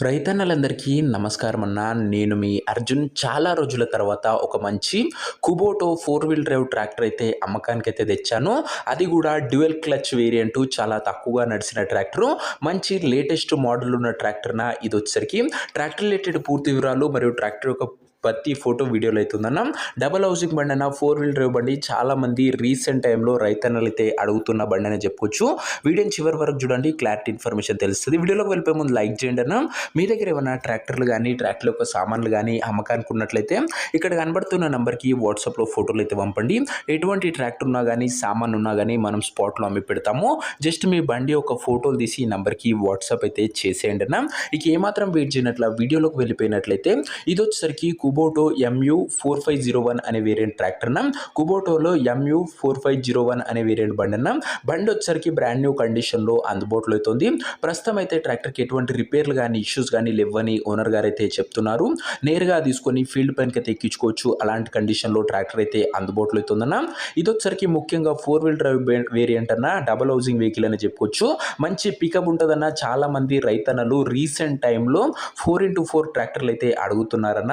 రైతన్నలందరికీ నమస్కారం అన్న. నేను మీ అర్జున్. చాలా రోజుల తర్వాత ఒక మంచి కుబోటో 4 వీల్ డ్రైవ్ ట్రాక్టర్ అయితే అమ్మకానికైతే తెచ్చాను. అది కూడా డ్యూయల్ క్లచ్ వేరియంటు, చాలా తక్కువగా నడిచిన ట్రాక్టరు. మంచి లేటెస్ట్ మోడల్ ఉన్న ట్రాక్టర్‌న ఇదొచ్చేసరికి ట్రాక్టర్ రిలేటెడ్ పూర్తి వివరాలు మరియు ట్రాక్టర్ యొక్క ప్రతి ఫోటో వీడియోలో అవుతుందన్న. డబల్ హౌసింగ్ బండి అన్న, 4 వీల్ డ్రైవ్ బండి. చాలామంది రీసెంట్ టైంలో రైతన్నలు అయితే అడుగుతున్న బండి అని చెప్పుకోవచ్చు. వీడియోని చివరి వరకు చూడండి, క్లారిటీ ఇన్ఫర్మేషన్ తెలుస్తుంది. వీడియోలోకి వెళ్ళిపోయే ముందు లైక్ చేయండి అన్న. మీ దగ్గర ఏమైనా ట్రాక్టర్లు కానీ ట్రాక్టర్ యొక్క సామాన్లు కానీ అమ్మకానికి ఉన్నట్లయితే ఇక్కడ కనబడుతున్న నెంబర్కి వాట్సాప్లో ఫోటోలు అయితే పంపండి. ఎటువంటి ట్రాక్టర్ ఉన్నా కానీ సామాన్ ఉన్నా కానీ మనం స్పాట్లో అమ్మి పెడతాము. జస్ట్ మీ బండి యొక్క ఫోటోలు తీసి ఈ నెంబర్కి వాట్సాప్ అయితే చేసేయండి అన్న. ఇక ఏమాత్రం వెయిట్ చేయనట్ల వీడియోలోకి వెళ్ళిపోయినట్లయితే ఇది వచ్చేసరికి కుబోటో MU4501 అనే వేరియంట్ ట్రాక్టర్ అన్న. కుబోటోలో MU4501 అనే వేరియంట్ బండి అన్న. బండి వచ్చేసరికి బ్రాండ్ న్యూ కండిషన్లో అందుబాటులో అవుతుంది. ప్రస్తుతం అయితే ట్రాక్టర్కి ఎటువంటి రిపేర్లు కానీ ఇష్యూస్ కానీ లేవని ఓనర్ గారు అయితే చెప్తున్నారు. నేరుగా తీసుకొని ఫీల్డ్ పైనకి అయితే ఎక్కించుకోవచ్చు. అలాంటి కండిషన్లో ట్రాక్టర్ అయితే అందుబాటులో అవుతుందన్న. ఇది వచ్చేసరికి ముఖ్యంగా 4 వీల్ డ్రైవ్ వేరియంట్ అన్న, డబల్ హౌసింగ్ వెహికల్ అని చెప్పుకోవచ్చు. మంచి పికప్ ఉంటుందన్న. చాలా మంది రైతన్నలు రీసెంట్ టైంలో 4x4 ట్రాక్టర్లు అయితే అడుగుతున్నారన్న.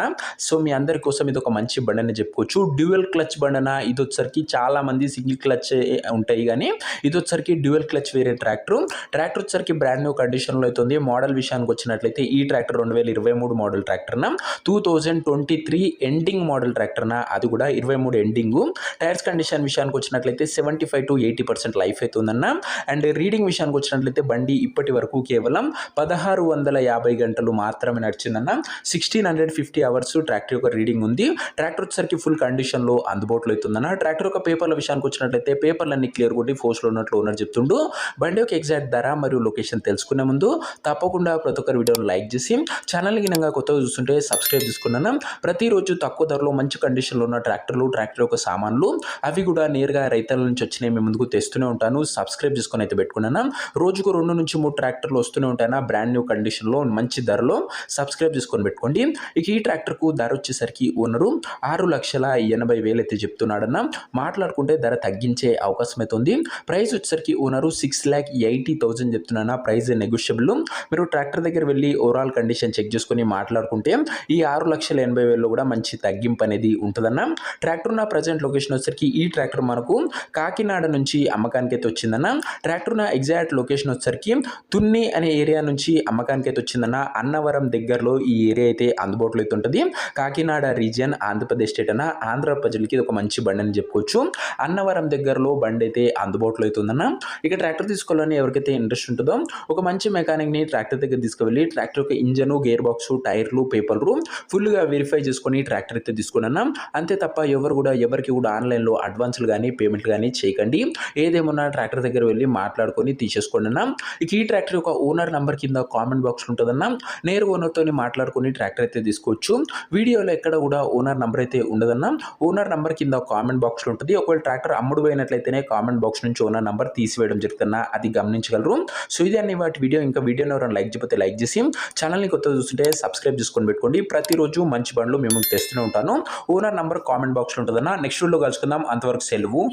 సో మీ అందరి కోసం ఇది ఒక మంచి బండి అని చెప్పుకోవచ్చు. డ్యూయల్ క్లచ్ బండి అన్న. ఇది వచ్చేసరికి చాలా మంది సింగిల్ క్లచ్ ఉంటాయి, కానీ ఇది వచ్చేసరికి డ్యూయల్ క్లచ్ వేరియంట్ ట్రాక్టర్ వచ్చేసరికి బ్రాండ్ న్యూ కండిషన్లో అవుతుంది. మోడల్ విషయానికి వచ్చినట్లయితే ఈ ట్రాక్టర్ 2023 మోడల్ ట్రాక్టర్న, 2023 ఎండింగ్ మోడల్ ట్రాక్టర్న, అది కూడా 23 ఎండింగ్. టైర్స్ కండిషన్ విషయానికి వచ్చినట్లయితే 75 to 80% లైఫ్ అవుతుందన్న. అండ్ రీడింగ్ విషయానికి వచ్చినట్లయితే బండి ఇప్పటి వరకు కేవలం 1650 గంటలు మాత్రమే నడిచిందన్న. 1650 అవర్స్ ట్రాక్టర్ యొక్క రీడింగ్ ఉంది. ట్రాక్టర్ వచ్చేసరికి ఫుల్ కండిషన్లో అందుబాటులో అవుతుందన్న. ట్రాక్టర్ యొక్క పేపర్ల విషయానికి వచ్చినట్లయితే పేపర్లన్నీ క్లియర్ కొట్టి ఫోర్స్లో ఉన్నట్లు ఓనర్ చెప్తుండు. బండి యొక్క ఎగ్జాక్ట్ ధర మరియు లొకేషన్ తెలుసుకునే ముందు తప్పకుండా ప్రతి ఒక్కరి వీడియోని లైక్ చేసి ఛానల్కి గినంగా కొత్తగా చూస్తుంటే సబ్స్క్రైబ్ చేసుకున్నాను. ప్రతిరోజు తక్కువ ధరలో మంచి కండిషన్లో ఉన్న ట్రాక్టర్లు, ట్రాక్టర్ యొక్క సామాన్లు అవి కూడా నేరుగా రైతుల నుంచి వచ్చినాయి మీ ముందుకు తెస్తూనే ఉంటాను. సబ్స్క్రైబ్ చేసుకొని అయితే పెట్టుకున్నాను. రోజుకు 2 నుంచి 3 ట్రాక్టర్లు వస్తూనే ఉంటాను బ్రాండ్ న్యూ కండిషన్లో మంచి ధరలో. సబ్స్క్రైబ్ చేసుకొని పెట్టుకోండి. ఇక ఈ ట్రాక్టర్కు ధర వచ్చేసరికి ఓనరు 6,80,000 అయితే చెప్తున్నాడన్న. మాట్లాడుకుంటే ధర తగ్గించే అవకాశం అయితే ఉంది. ప్రైస్ వచ్చేసరికి ఓనరు 6,80,000 చెప్తున్నా. Price negotiable. మీరు ట్రాక్టర్ దగ్గర వెళ్ళి ఓవరాల్ కండిషన్ చెక్ చేసుకుని మాట్లాడుకుంటే ఈ 6,80,000లో కూడా మంచి తగ్గింపు అనేది ఉంటుందన్న. ట్రాక్టర్ ఉన్న ప్రజెంట్ లొకేషన్ వచ్చేసరికి ఈ ట్రాక్టర్ మనకు కాకినాడ నుంచి అమ్మకానికి అయితే వచ్చిందన్న. ట్రాక్టర్ ఉన్న ఎగ్జాక్ట్ లొకేషన్ వచ్చేసరికి తున్ని అనే ఏరియా నుంచి అమ్మకానికి అయితే వచ్చిందన్న. అన్నవరం దగ్గరలో ఈ ఏరియా అయితే అందుబాటులో అయితే ఉంటుంది. కాకినాడ రీజియన్, ఆంధ్రప్రదేశ్ స్టేట్ అన్న. ఆంధ్ర ప్రజలకి ఇది ఒక మంచి బండి అని చెప్పుకోవచ్చు. అన్నవరం దగ్గరలో బండి అయితే అందుబాటులో అవుతుందన్న. ఇక ట్రాక్టర్ తీసుకోవాలని ఎవరికైతే ఇంట్రెస్ట్ ఉంటుందో ఒక మంచి మెకానిక్ని ట్రాక్టర్ దగ్గర తీసుకువెళ్ళి ట్రాక్టర్ యొక్క ఇంజను, గేర్ బాక్స్, టైర్లు, పేపర్లు ఫుల్గా వెరిఫై చేసుకొని ట్రాక్టర్ అయితే తీసుకున్నాను. అంతే తప్ప ఎవరికి కూడా ఆన్లైన్లో అడ్వాన్స్లు కానీ పేమెంట్లు కానీ చేయకండి. ఏదేమన్నా ట్రాక్టర్ దగ్గర వెళ్ళి మాట్లాడుకొని తీసేసుకోండి అన్న. ఇక ఈ ట్రాక్టర్ యొక్క ఓనర్ నెంబర్ కింద కామెంట్ బాక్స్లో ఉంటుందన్న. నేరు ఓనర్తో మాట్లాడుకొని ట్రాక్టర్ అయితే తీసుకోవచ్చు. వీడియోలో ఎక్కడ కూడా ఓనర్ నెంబర్ అయితే ఉండదన్న. ఓనర్ నెంబర్ కింద కామెంట్ బాక్స్లో ఉంటుంది. ఒకవేళ ట్రాక్టర్ అమ్ముడు పోయినట్లయితేనే కామెంట్ బాక్స్ నుంచి ఓనర్ నెంబర్ తీసివేయడం జరుగుతుందన్న. అది గమనించగలరు. సో ఇది అన్ని వాటి వీడియో. ఇంకా వీడియోని ఎవరైనా లైక్ చేయకపోతే లైక్ చేసి ఛానల్ని కొత్తగా చూస్తుంటే సబ్స్క్రైబ్ చేసుకొని పెట్టుకోండి. ప్రతిరోజు మంచి బండ్లు మేము తెస్తూనే ఉంటాను. ఓనర్ నంబర్ కామెంట్ బాక్స్లో ఉంటుందన్న. నెక్స్ట్ వీడియోలో కలుసుకుందాం. అంతవరకు సెలవు.